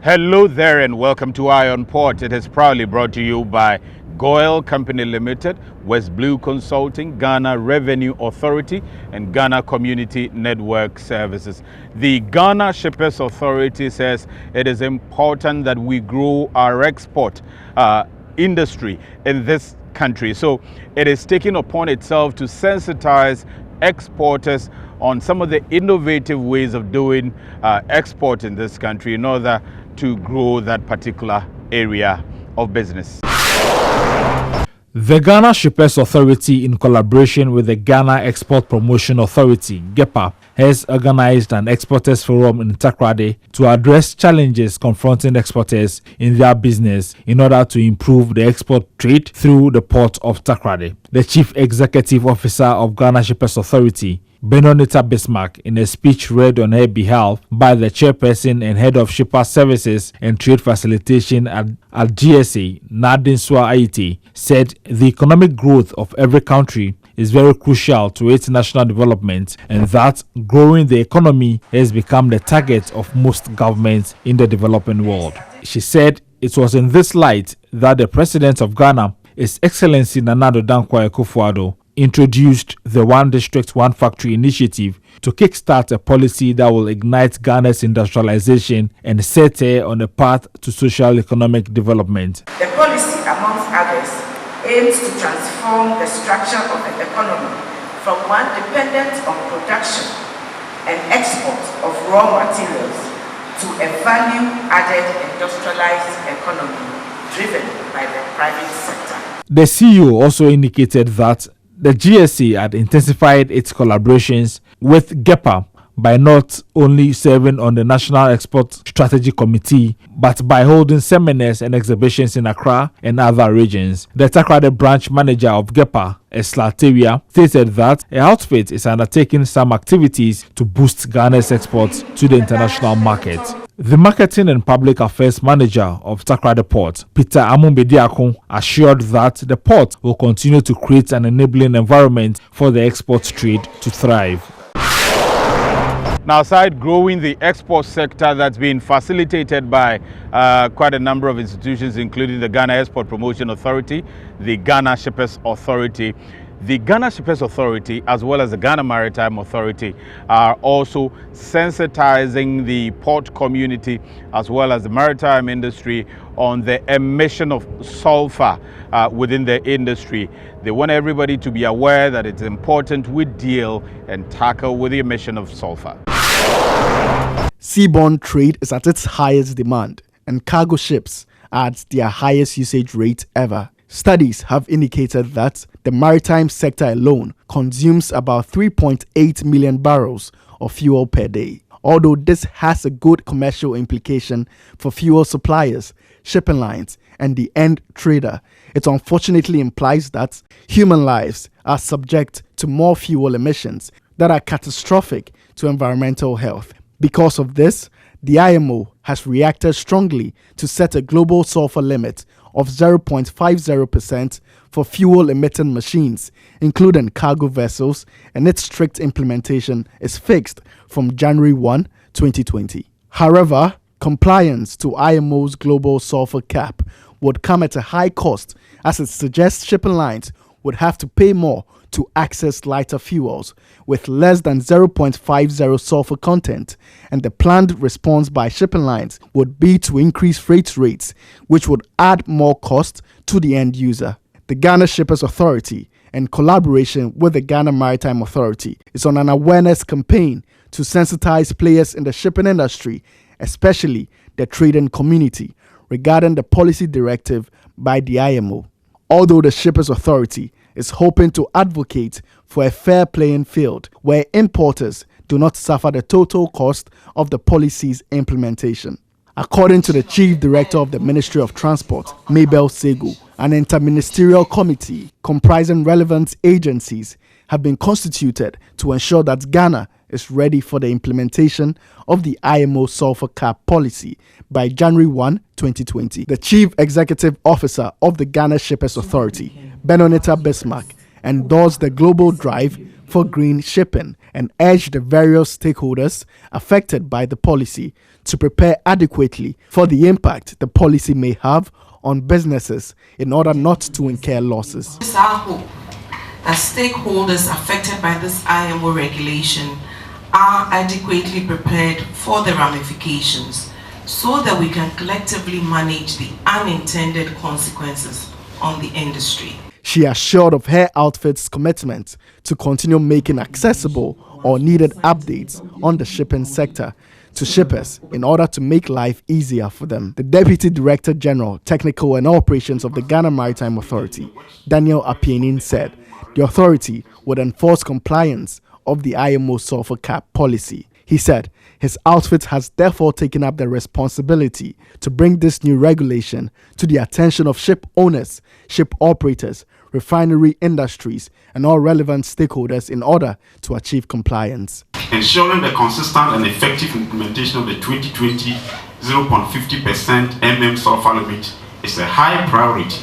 Hello there and welcome to Iron Port. It is proudly brought to you by Goyle Company Limited, West Blue Consulting, Ghana Revenue Authority, and Ghana Community Network Services. The Ghana Shippers Authority says it is important that we grow our export industry in this country. So it is taking upon itself to sensitize exporters on some of the innovative ways of doing export in this country in order to grow that particular area of business. The Ghana Shippers Authority, in collaboration with the Ghana Export Promotion Authority, GEPA, has organized an exporters forum in Takoradi to address challenges confronting exporters in their business in order to improve the export trade through the port of Takoradi. The Chief Executive Officer of Ghana Shippers Authority, Benonita Bismarck, in a speech read on her behalf by the chairperson and head of Shipper Services and Trade Facilitation at GSA, Nadinswa Aiti, said the economic growth of every country is very crucial to its national development and that growing the economy has become the target of most governments in the developing world. She said it was in this light that the President of Ghana, His Excellency Nana Addo Dankwa Akufo-Addo, introduced the One District, One Factory initiative to kickstart a policy that will ignite Ghana's industrialization and set her on a path to social economic development. The policy, amongst others, aims to transform the structure of the economy from one dependent on production and export of raw materials to a value-added industrialized economy driven by the private sector. The CEO also indicated that the GSA had intensified its collaborations with GEPA by not only serving on the National Export Strategy Committee, but by holding seminars and exhibitions in Accra and other regions. The Takoradi branch manager of GEPA, Eslateria, stated that her outfit is undertaking some activities to boost Ghana's exports to the international market. The Marketing and Public Affairs Manager of Takoradi Port, Peter Amumbediakun, assured that the port will continue to create an enabling environment for the export trade to thrive. Now, aside growing the export sector that's been facilitated by quite a number of institutions, including the Ghana Export Promotion Authority, the Ghana Shippers Authority, the Ghana Shippers Authority, as well as the Ghana Maritime Authority, are also sensitizing the port community as well as the maritime industry on the emission of sulfur within the industry. They want everybody to be aware that it's important we deal and tackle with the emission of sulfur. Seaborne trade is at its highest demand, and cargo ships are at their highest usage rate ever. Studies have indicated that the maritime sector alone consumes about 3.8 million barrels of fuel per day. Although this has a good commercial implication for fuel suppliers, shipping lines, and the end trader, it unfortunately implies that human lives are subject to more fuel emissions that are catastrophic to environmental health. Because of this, the IMO has reacted strongly to set a global sulfur limit of 0.50% for fuel-emitting machines, including cargo vessels, and its strict implementation is fixed from January 1, 2020. However, compliance to IMO's global sulfur cap would come at a high cost, as it suggests shipping lines would have to pay more to access lighter fuels with less than 0.50 sulfur content, and the planned response by shipping lines would be to increase freight rates, which would add more cost to the end user. The Ghana Shippers Authority, in collaboration with the Ghana Maritime Authority, is on an awareness campaign to sensitize players in the shipping industry, especially the trading community, regarding the policy directive by the IMO. Although the Shippers Authority is hoping to advocate for a fair playing field where importers do not suffer the total cost of the policy's implementation. According to the Chief Director of the Ministry of Transport, Mabel Sego, an interministerial committee comprising relevant agencies have been constituted to ensure that Ghana is ready for the implementation of the IMO sulfur cap policy by January 1, 2020. The Chief Executive Officer of the Ghana Shippers Authority, Benonita Bismarck, endorsed the global drive for green shipping and urged the various stakeholders affected by the policy to prepare adequately for the impact the policy may have on businesses in order not to incur losses. It's our hope that stakeholders affected by this IMO regulation are adequately prepared for the ramifications so that we can collectively manage the unintended consequences on the industry. She assured of her outfit's commitment to continue making accessible or needed updates on the shipping sector to shippers in order to make life easier for them. The Deputy Director General, Technical and Operations of the Ghana Maritime Authority, Daniel Apienin, said the authority would enforce compliance of the IMO sulfur cap policy. He said his outfit has therefore taken up the responsibility to bring this new regulation to the attention of ship owners, ship operators, refinery industries, and all relevant stakeholders in order to achieve compliance. Ensuring the consistent and effective implementation of the 2020 0.50% mm sulfur limit is a high priority,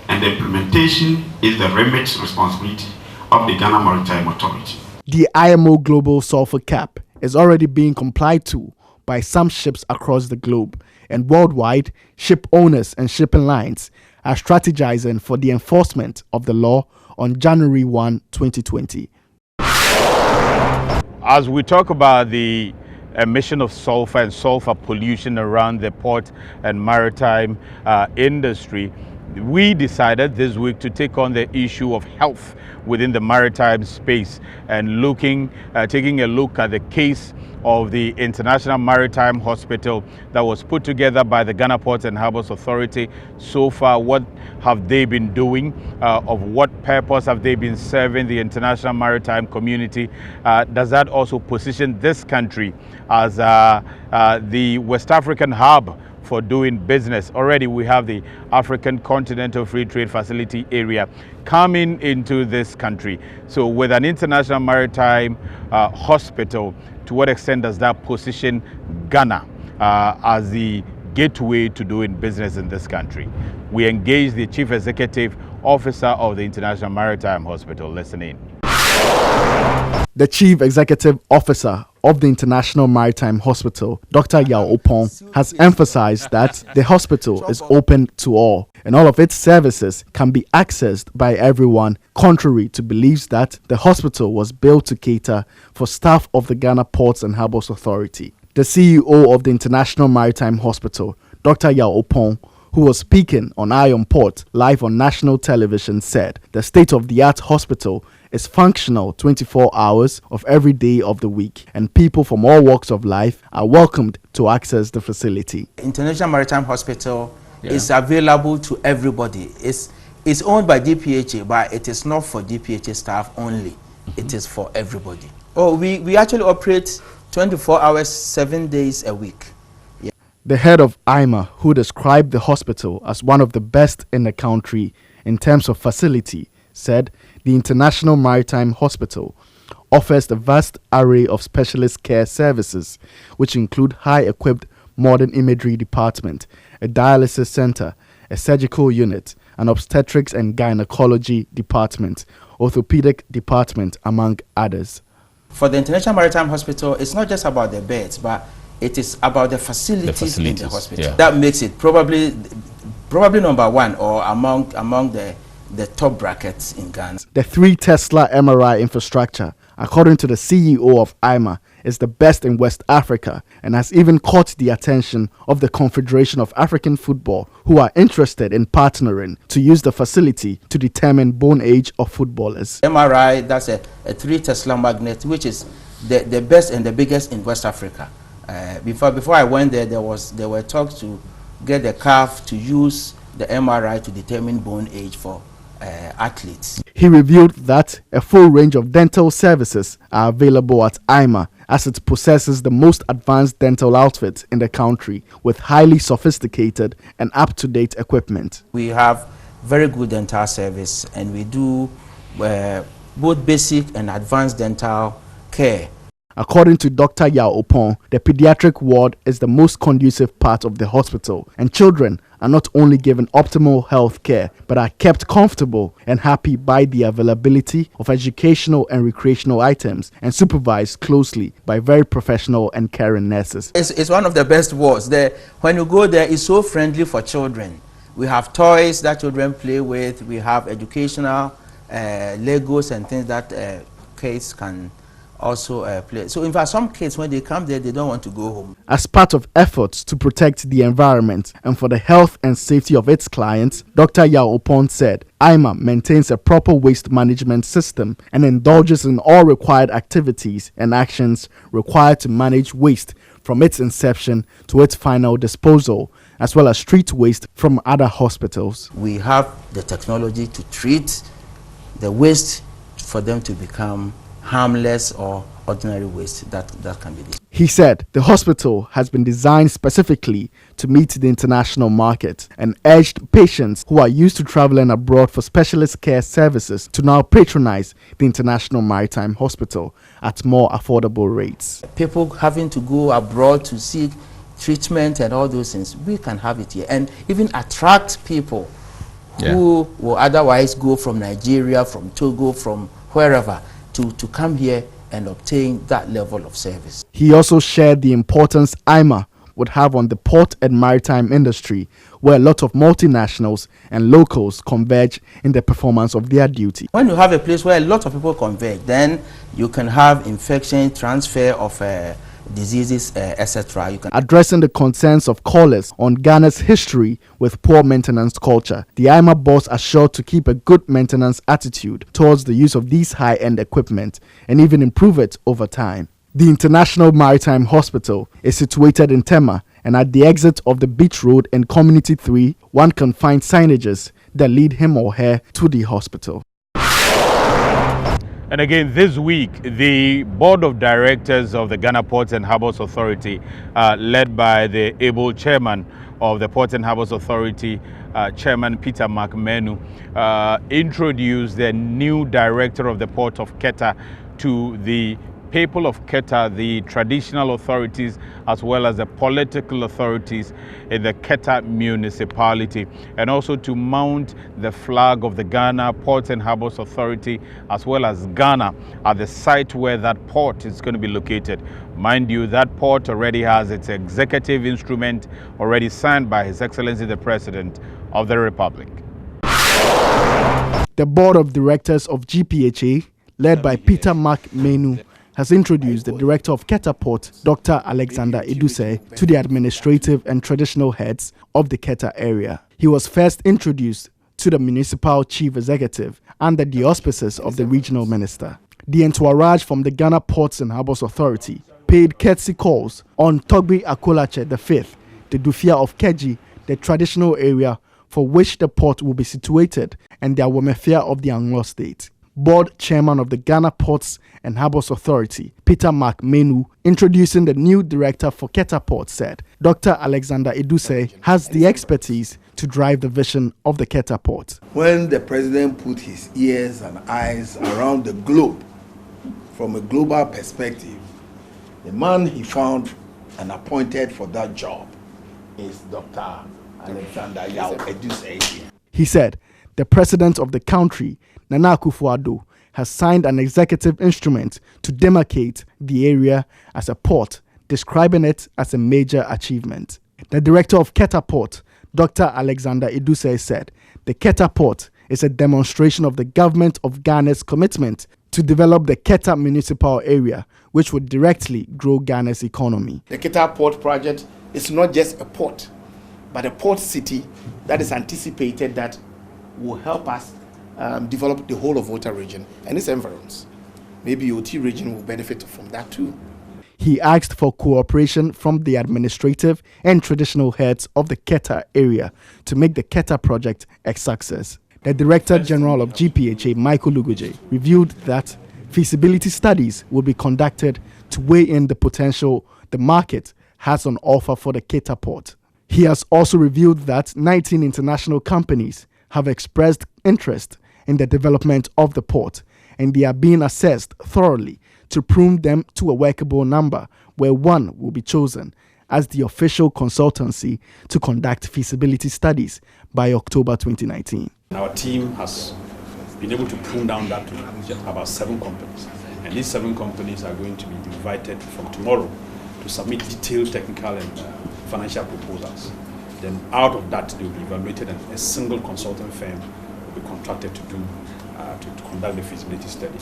and the implementation is the remit responsibility of the Ghana Maritime Authority. The IMO global sulfur cap is already being complied to by some ships across the globe, and worldwide, ship owners and shipping lines are strategizing for the enforcement of the law on January 1, 2020. As we talk about the emission of sulfur and sulfur pollution around the port and maritime industry, we decided this week to take on the issue of health within the maritime space and taking a look at the case of the International Maritime Hospital that was put together by the Ghana Ports and Harbours Authority. So far, what have they been doing? Of what purpose have they been serving the international maritime community? Does that also position this country as the West African hub for doing business? Already we have the African Continental Free Trade Facility area coming into this country. So with an international maritime hospital, to what extent does that position Ghana as the gateway to doing business in this country? We engage the Chief Executive Officer of the International Maritime Hospital. Listen in. The Chief Executive Officer of the International Maritime Hospital, Dr. Yao OPPONG, has emphasized that the hospital is open to all and all of its services can be accessed by everyone, contrary to beliefs that the hospital was built to cater for staff of the Ghana Ports and Harbours Authority. The CEO of the International Maritime Hospital, Dr. Yao OPPONG, who was speaking on Ion Port live on national television, said the state-of-the-art hospital is functional 24 hours of every day of the week, and people from all walks of life are welcomed to access the facility. International Maritime Hospital is available to everybody. It's owned by GPHA, but it is not for GPHA staff only. It is for everybody. Oh, we actually operate 24 hours, 7 days a week. The head of IMAH, who described the hospital as one of the best in the country in terms of facility, said the International Maritime Hospital offers a vast array of specialist care services, which include high-equipped modern imagery department, a dialysis center, a surgical unit, an obstetrics and gynecology department, orthopedic department, among others. For the International Maritime Hospital, it's not just about the beds, but it is about the facilities in the hospital. Yeah. That makes it probably number one or among the top brackets in Ghana. The 3 Tesla MRI infrastructure, according to the CEO of IMAH, is the best in West Africa and has even caught the attention of the Confederation of African Football, who are interested in partnering to use the facility to determine bone age of footballers. MRI, that's a 3 Tesla magnet, which is the best and the biggest in West Africa. Before I went there, there were talks to get the CAF to use the MRI to determine bone age for athletes. He revealed that a full range of dental services are available at IMAH, as it possesses the most advanced dental outfit in the country with highly sophisticated and up-to-date equipment. We have very good dental service, and we do both basic and advanced dental care. According to Dr. Yao OPPONG, the pediatric ward is the most conducive part of the hospital, and children are not only given optimal health care, but are kept comfortable and happy by the availability of educational and recreational items and supervised closely by very professional and caring nurses. It's one of the best wards. There, when you go there, it's so friendly for children. We have toys that children play with. We have educational Legos and things that kids can also play. So in fact, some kids, when they come there, they don't want to go home. As part of efforts to protect the environment and for the health and safety of its clients, Dr. OPPONG said IMAH maintains a proper waste management system and indulges in all required activities and actions required to manage waste from its inception to its final disposal, as well as street waste from other hospitals. We have the technology to treat the waste for them to become harmless or ordinary waste that can be disposed. He said the hospital has been designed specifically to meet the international market and urged patients who are used to traveling abroad for specialist care services to now patronize the International Maritime Hospital at more affordable rates. People having to go abroad to seek treatment and all those things, we can have it here and even attract people who will otherwise go from Nigeria, from Togo, from wherever to come here and obtain that level of service. He also shared the importance IMAH would have on the port and maritime industry, where a lot of multinationals and locals converge in the performance of their duty. When you have a place where a lot of people converge, then you can have infection, transfer of diseases, etc. Addressing the concerns of callers on Ghana's history with poor maintenance culture, the IMAH boss assured to keep a good maintenance attitude towards the use of these high-end equipment and even improve it over time. The International Maritime Hospital is situated in TEMA, and at the exit of the Beach Road in Community 3, one can find signages that lead him or her to the hospital. And again, this week, the Board of Directors of the Ghana Ports and Harbours Authority, led by the able chairman of the Ports and Harbours Authority, Chairman Peter McMenu, introduced the new director of the Port of KETA to the people of KETA, the traditional authorities, as well as the political authorities in the KETA municipality, and also to mount the flag of the Ghana Ports and Harbours Authority, as well as Ghana, at the site where that port is going to be located. Mind you, that port already has its executive instrument already signed by His Excellency the President of the Republic. The Board of Directors of GPHA, led by Peter McMenu, has introduced the director of KETA Port, Dr. Alexander Eduse, to the administrative and traditional heads of the KETA area. He was first introduced to the municipal chief executive under the auspices of the regional minister. The entourage from the Ghana Ports and Harbours Authority paid courtesy calls on Togbe Akolache V, the Dufia of Keji, the traditional area for which the port will be situated, and the Awomefia of the Anglo State. Board Chairman of the Ghana Ports and Harbours Authority, Peter McMenu, introducing the new director for KETA Port, said Dr. Alexander Eduse has the expertise to drive the vision of the KETA Port. When the president put his ears and eyes around the globe from a global perspective, the man he found and appointed for that job is Dr. Alexander Eduse. He said the president of the country, Nana Akufo-Addo, has signed an executive instrument to demarcate the area as a port, describing it as a major achievement. The director of KETA Port, Dr. Alexander Eduse, said the KETA Port is a demonstration of the government of Ghana's commitment to develop the KETA municipal area, which would directly grow Ghana's economy. The KETA Port project is not just a port, but a port city that is anticipated that will help us develop the whole of Volta region and its environs. Maybe OT region will benefit from that too. He asked for cooperation from the administrative and traditional heads of the KETA area to make the KETA project a success. The Director General of GPHA, Michael Luguje, revealed that feasibility studies will be conducted to weigh in the potential the market has on offer for the KETA port. He has also revealed that 19 international companies have expressed interest in the development of the port, and they are being assessed thoroughly to prune them to a workable number where one will be chosen as the official consultancy to conduct feasibility studies by October 2019. Our team has been able to prune down that to just about 7 companies. And these 7 companies are going to be invited from tomorrow to submit detailed technical and financial proposals. Then out of that, they will be evaluated and a single consultant firm will be contracted to to conduct the feasibility study.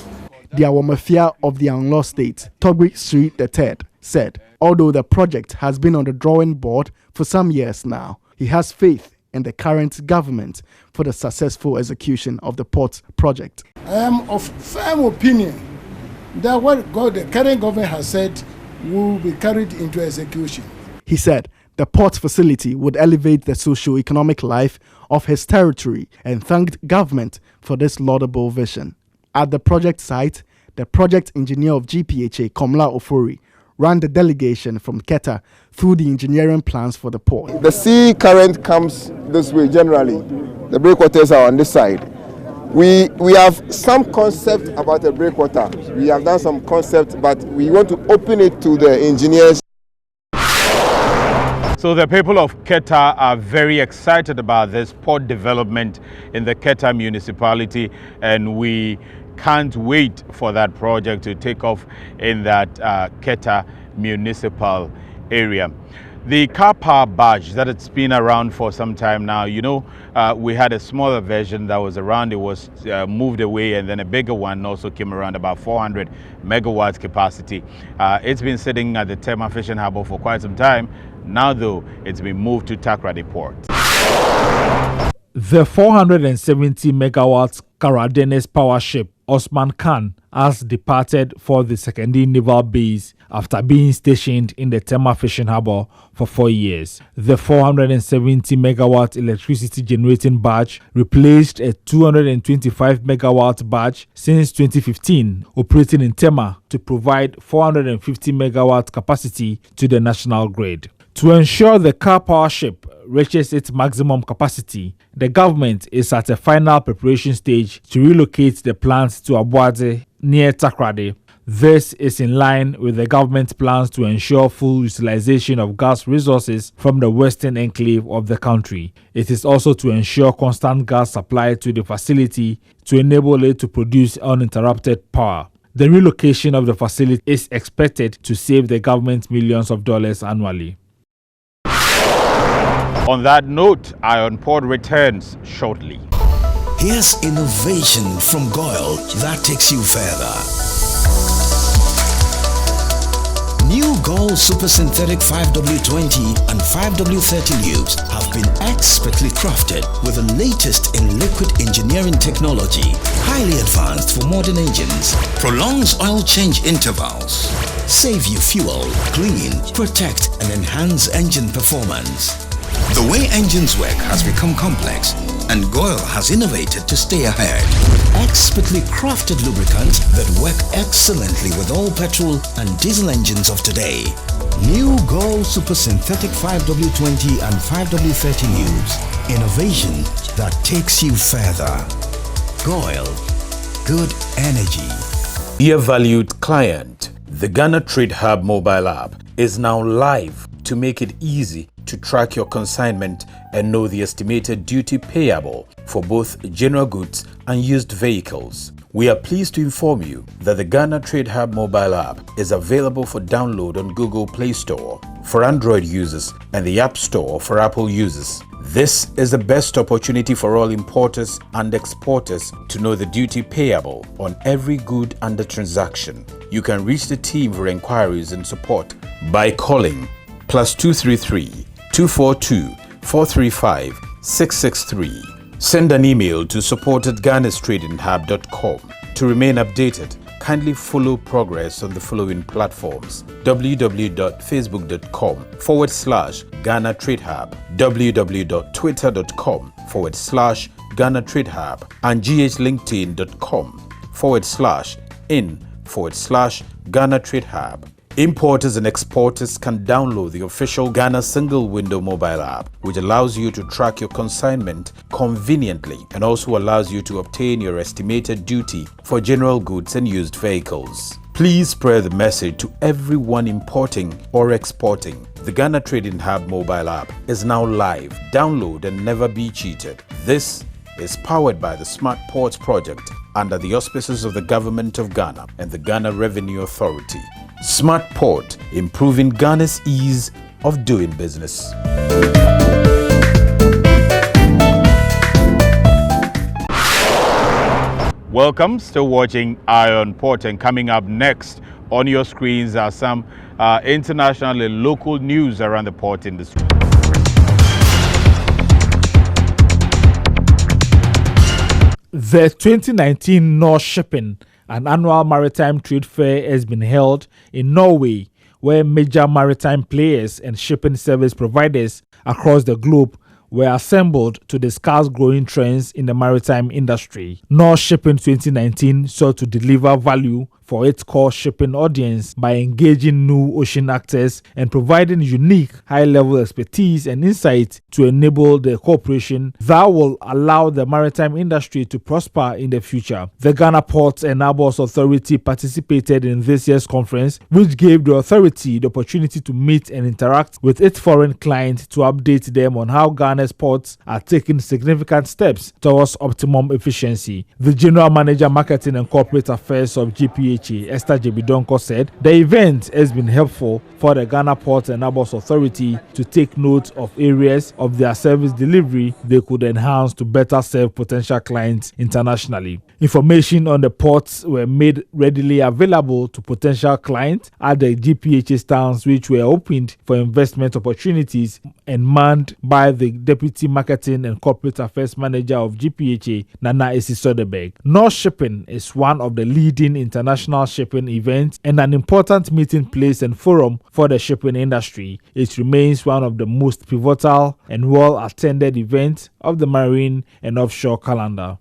The Awamafia of the Anlo State, Togri Sri III, said, although the project has been on the drawing board for some years now, he has faith in the current government for the successful execution of the port project. I am of firm opinion that what the current government has said will be carried into execution. He said the port facility would elevate the socio-economic life of his territory and thanked government for this laudable vision. At the project site, the project engineer of GPHA, Komla Ofori, ran the delegation from KETA through the engineering plans for the port. The sea current comes this way generally. The breakwaters are on this side. We have some concept about the breakwater. We have done some concept, but we want to open it to the engineers. So the people of KETA are very excited about this port development in the KETA municipality, and we can't wait for that project to take off in that KETA municipal area. The car power badge that it's been around for some time now, you know, we had a smaller version that was around, it was moved away, and then a bigger one also came around, about 400 megawatts capacity. It's been sitting at the TEMA fishing harbor for quite some time. Now though, it's been moved to Takoradi Port. The 470 megawatts Karadenes power ship Osman Khan has departed for the Sekondi naval base after being stationed in the TEMA fishing harbor for 4 years. The 470 megawatt electricity generating barge replaced a 225 megawatt barge since 2015, operating in TEMA to provide 450 megawatt capacity to the national grid. To ensure the car power ship reaches its maximum capacity, the government is at a final preparation stage to relocate the plant to Abuade near Takoradi. This is in line with the government's plans to ensure full utilization of gas resources from the western enclave of the country. It is also to ensure constant gas supply to the facility to enable it to produce uninterrupted power. The relocation of the facility is expected to save the government millions of dollars annually. On that note, Iron Port returns shortly. Here's innovation from Goyle that takes you further. New Goyle Super Synthetic 5W20 and 5W30 lubes have been expertly crafted with the latest in liquid engineering technology, highly advanced for modern engines, prolongs oil change intervals, save you fuel, clean, protect and enhance engine performance. The way engines work has become complex, and Goyle has innovated to stay ahead. Expertly crafted lubricants that work excellently with all petrol and diesel engines of today. New Goyle Super Synthetic 5W20 and 5W30 lubes. Innovation that takes you further. Goyle. Good energy. Dear valued client, the Ghana Trade Hub mobile app is now live to make it easy to track your consignment and know the estimated duty payable for both general goods and used vehicles. We are pleased to inform you that the Ghana Trade Hub mobile app is available for download on Google Play Store for Android users and the App Store for Apple users. This is the best opportunity for all importers and exporters to know the duty payable on every good under transaction. You can reach the team for inquiries and support by calling +233 242 435 663. Send an email to support@ghanastradinghub.com. To remain updated, kindly follow progress on the following platforms: www.facebook.com/Ghana Trade Hub, www.twitter.com/Ghana Trade Hub, and ghlinkedin.com/in/Ghana Trade Hub. Importers and exporters can download the official Ghana Single Window mobile app, which allows you to track your consignment conveniently and also allows you to obtain your estimated duty for general goods and used vehicles. Please spread the message to everyone importing or exporting. The Ghana Trading Hub mobile app is now live. Download and never be cheated. This is powered by the Smart Ports project under the auspices of the Government of Ghana and the Ghana Revenue Authority. Smart Port, improving Ghana's ease of doing business. Welcome, still watching Iron Port, and coming up next on your screens are some international and local news around the port industry. The 2019 North Shipping, an annual maritime trade fair, has been held in Norway, where major maritime players and shipping service providers across the globe were assembled to discuss growing trends in the maritime industry. North Shipping 2019 sought to deliver value for its core shipping audience by engaging new ocean actors and providing unique high-level expertise and insight to enable the cooperation that will allow the maritime industry to prosper in the future. The Ghana Ports and Harbours Authority participated in this year's conference, which gave the authority the opportunity to meet and interact with its foreign clients to update them on how Ghana's ports are taking significant steps towards optimum efficiency. The General Manager Marketing and Corporate Affairs of GPHA, Esther Jebidonko, said the event has been helpful for the Ghana Ports and Harbours Authority to take note of areas of their service delivery they could enhance to better serve potential clients internationally. Information on the ports were made readily available to potential clients at the GPHA stands, which were opened for investment opportunities and manned by the Deputy Marketing and Corporate Affairs Manager of GPHA, Nana Esi Soderberg. North Shipping is one of the leading international shipping events and an important meeting place and forum for the shipping industry. It remains one of the most pivotal and well-attended events of the marine and offshore calendar.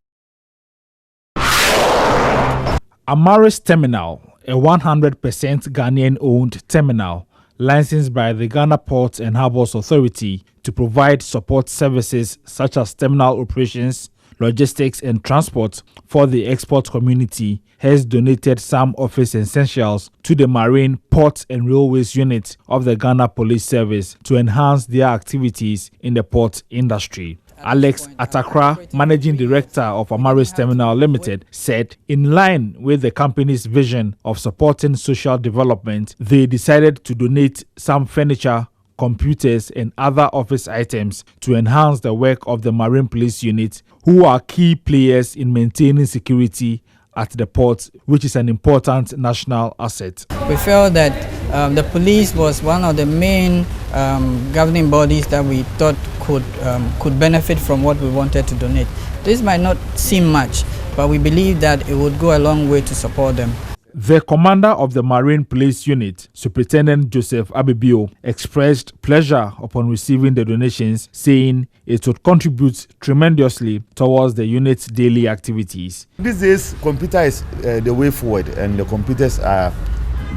Amaris Terminal, a 100% Ghanaian-owned terminal, licensed by the Ghana Ports and Harbours Authority to provide support services such as terminal operations, logistics and transport for the export community, has donated some office essentials to the Marine, Port and Railways Unit of the Ghana Police Service to enhance their activities in the port industry. Alex Atakra, Managing Director of Amaris Terminal Limited, said in line with the company's vision of supporting social development, they decided to donate some furniture, computers and other office items to enhance the work of the Marine Police Unit, who are key players in maintaining security at the port, which is an important national asset. We felt that the police was one of the main governing bodies that we thought could benefit from what we wanted to donate. This might not seem much, but we believe that it would go a long way to support them. The commander of the Marine Police Unit, Superintendent Joseph Abibio, expressed pleasure upon receiving the donations, saying it would contribute tremendously towards the unit's daily activities. These days, computer is the way forward, and the computers are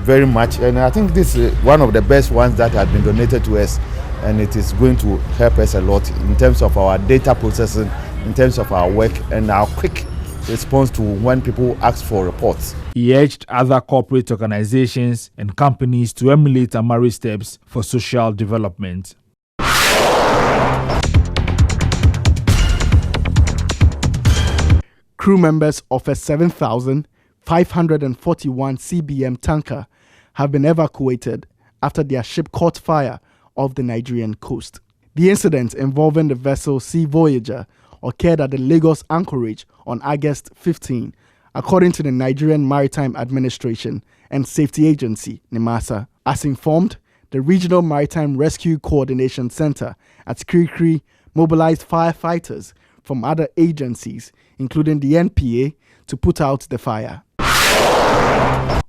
very much, and I think this is one of the best ones that have been donated to us, and it is going to help us a lot in terms of our data processing, in terms of our work, and our quick response to when people ask for reports. He urged other corporate organizations and companies to emulate Amari's steps for social development. Crew members of a 7,541 CBM tanker have been evacuated after their ship caught fire off the Nigerian coast. The incident involving the vessel Sea Voyager occurred at the Lagos anchorage on August 15, according to the Nigerian Maritime Administration and Safety Agency, NIMASA. As informed, the Regional Maritime Rescue Coordination Center at Kirikiri mobilized firefighters from other agencies, including the NPA, to put out the fire.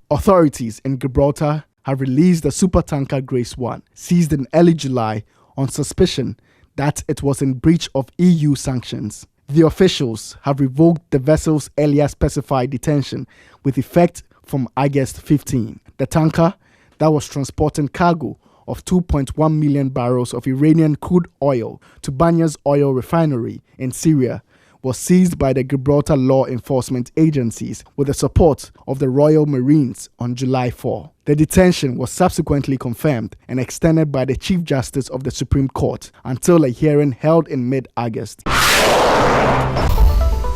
Authorities in Gibraltar have released the supertanker Grace 1, seized in early July on suspicion that it was in breach of EU sanctions. The officials have revoked the vessel's earlier specified detention with effect from August 15. The tanker that was transporting cargo of 2.1 million barrels of Iranian crude oil to Banya's oil refinery in Syria was seized by the Gibraltar law enforcement agencies with the support of the Royal Marines on July 4. The detention was subsequently confirmed and extended by the Chief Justice of the Supreme Court until a hearing held in mid-August.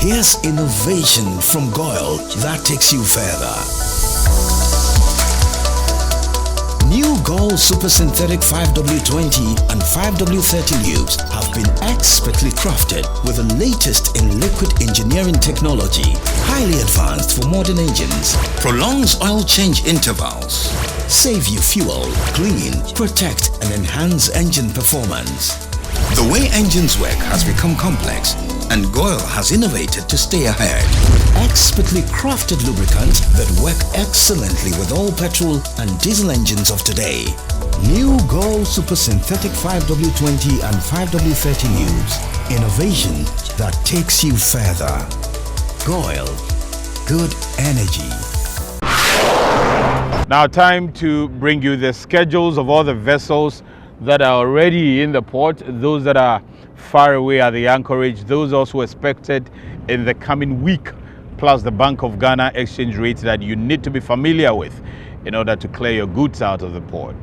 Here's innovation from GOIL that takes you further. New GOIL Super Synthetic 5W20 and 5W30 lubes have been expertly crafted with the latest in liquid engineering technology, highly advanced for modern engines, prolongs oil change intervals, save you fuel, clean, protect and enhance engine performance. The way engines work has become complex, and GOIL has innovated to stay ahead with expertly crafted lubricants that work excellently with all petrol and diesel engines of today. New GOIL Super Synthetic 5W20 and 5W30 lubes. Innovation that takes you further. GOIL. Good energy. Now time to bring you the schedules of all the vessels that are already in the port, those that are far away at the anchorage, those also expected in the coming week, plus the Bank of Ghana exchange rate that you need to be familiar with in order to clear your goods out of the port.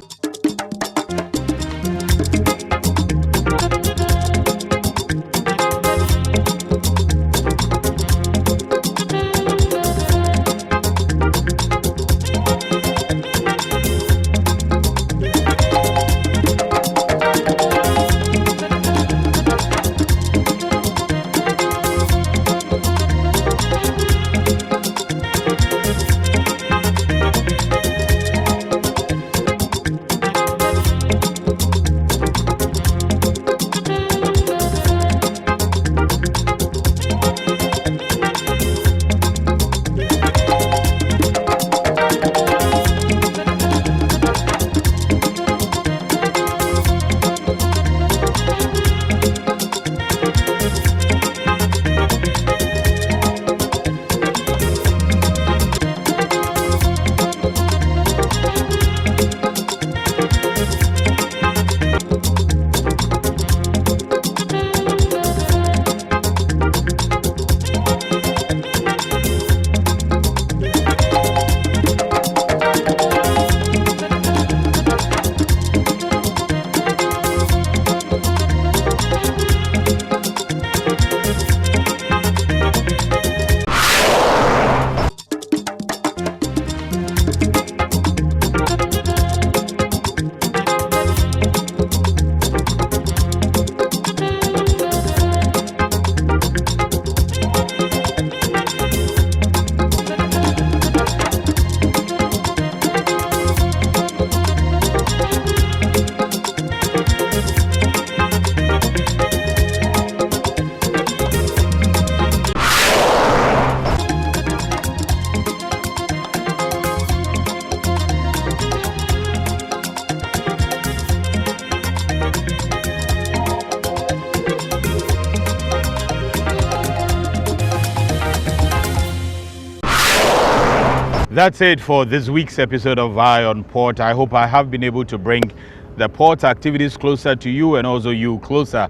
That's it for this week's episode of Eye on Port. I hope I have been able to bring the port activities closer to you and also you closer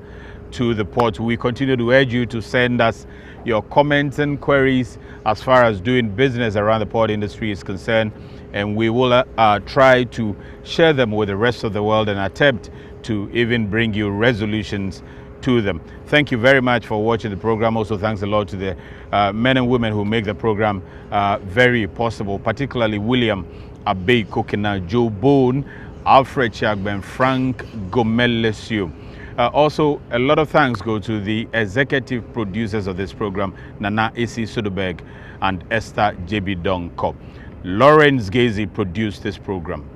to the port. We continue to urge you to send us your comments and queries as far as doing business around the port industry is concerned, and we will try to share them with the rest of the world and attempt to even bring you resolutions to them. Thank you very much for watching the program. Also thanks a lot to the men and women who make the program very possible, particularly William Abe Kokina, Joe Bone, Alfred Chagben, Frank Gomelesiu. Also, a lot of thanks go to the executive producers of this program, Nana Esi Soderberg and Esther JB Donko. Lawrence Gazy produced this program.